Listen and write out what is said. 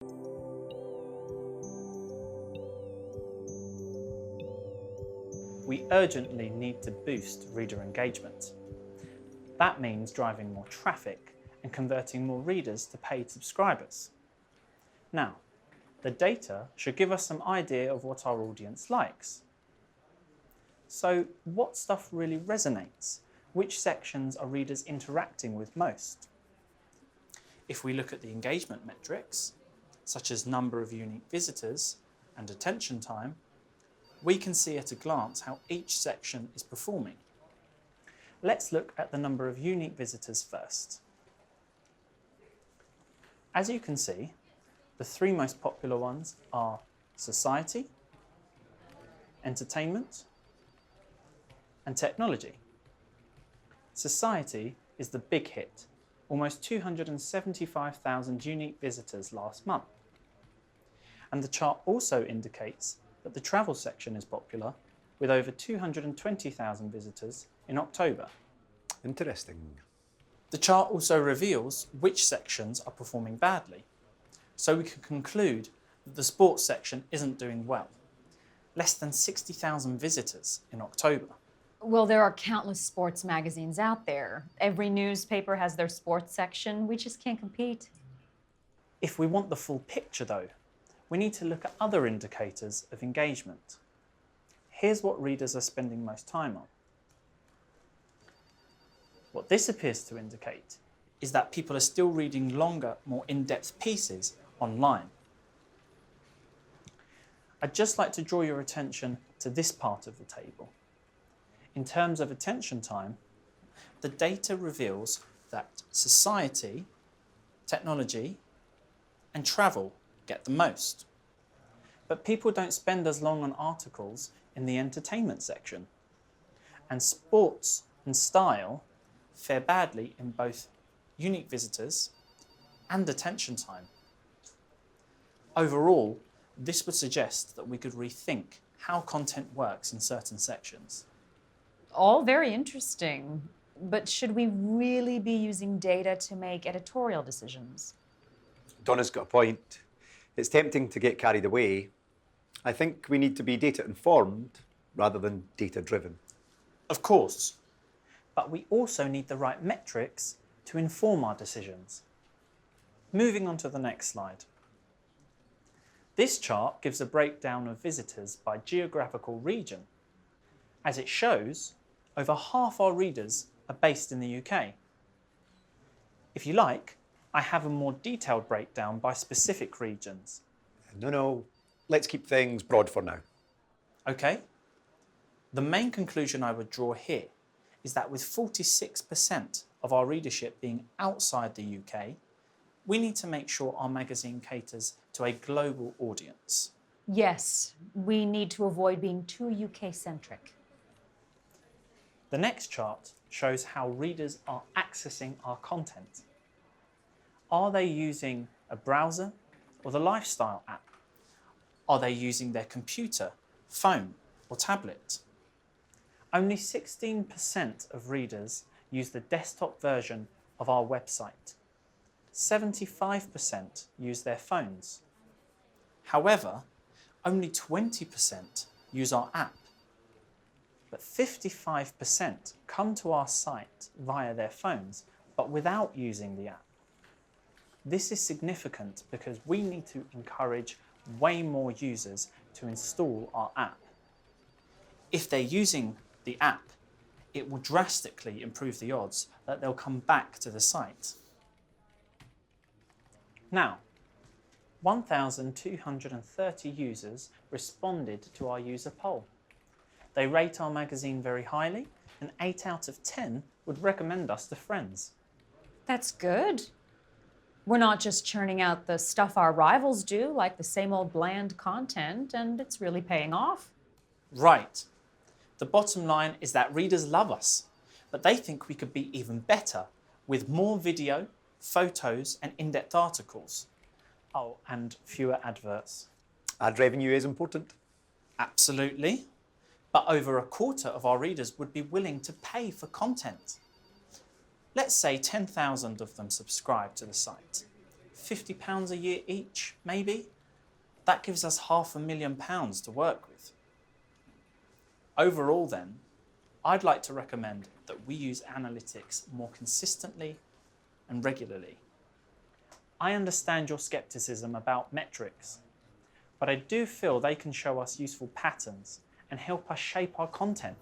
We urgently need to boost reader engagement. That means driving more traffic and converting more readers to paid subscribers. Now, the data should give us some idea of what our audience likes. So, what stuff really resonates? Which sections are readers interacting with most? If we look at the engagement metrics, such as number of unique visitors and attention time, we can see at a glance how each section is performing. Let's look at the number of unique visitors first. As you can see, the three most popular ones are society, entertainment, and technology. Society is the big hit, almost 275,000 unique visitors last month. And the chart also indicates that the travel section is popular, with over 220,000 visitors in October. Interesting. The chart also reveals which sections are performing badly, so we can conclude that the sports section isn't doing well. Less than 60,000 visitors in October. Well, there are countless sports magazines out there. Every newspaper has their sports section. We just can't compete. If we want the full picture though, we need to look at other indicators of engagement. Here's what readers are spending most time on. What this appears to indicate is that people are still reading longer, more in-depth pieces online. I'd just like to draw your attention to this part of the table. In terms of attention time, the data reveals that society, technology, and travel get the most. But people don't spend as long on articles in the entertainment section. And sports and style fare badly in both unique visitors and attention time. Overall, this would suggest that we could rethink how content works in certain sections. All very interesting, but should we really be using data to make editorial decisions? Donna's got a point. It's tempting to get carried away. I think we need to be data informed rather than data driven. Of course, but we also need the right metrics to inform our decisions. Moving on to the next slide. This chart gives a breakdown of visitors by geographical region. As it shows, over half our readers are based in the UK. If you like, I have a more detailed breakdown by specific regions. No, let's keep things broad for now. Okay. The main conclusion I would draw here is that with 46% of our readership being outside the UK, we need to make sure our magazine caters to a global audience. Yes, we need to avoid being too UK-centric. The next chart shows how readers are accessing our content. Are they using a browser or the lifestyle app? Are they using their computer, phone, or tablet? Only 16% of readers use the desktop version of our website. 75% use their phones. However, only 20% use our app. But 55% come to our site via their phones, but without using the app. This is significant because we need to encourage way more users to install our app. If they're using the app, it will drastically improve the odds that they'll come back to the site. Now, 1,230 users responded to our user poll. They rate our magazine very highly, and 8 out of 10 would recommend us to friends. That's good. We're not just churning out the stuff our rivals do, like the same old bland content, and it's really paying off. Right. The bottom line is that readers love us, but they think we could be even better with more video, photos, and in-depth articles. Oh, and fewer adverts. Ad revenue is important. Absolutely. But over a quarter of our readers would be willing to pay for content. Let's say 10,000 of them subscribe to the site. £50 a year each, maybe? That gives us £500,000 to work with. Overall then, I'd like to recommend that we use analytics more consistently and regularly. I understand your skepticism about metrics, but I do feel they can show us useful patterns and help us shape our content.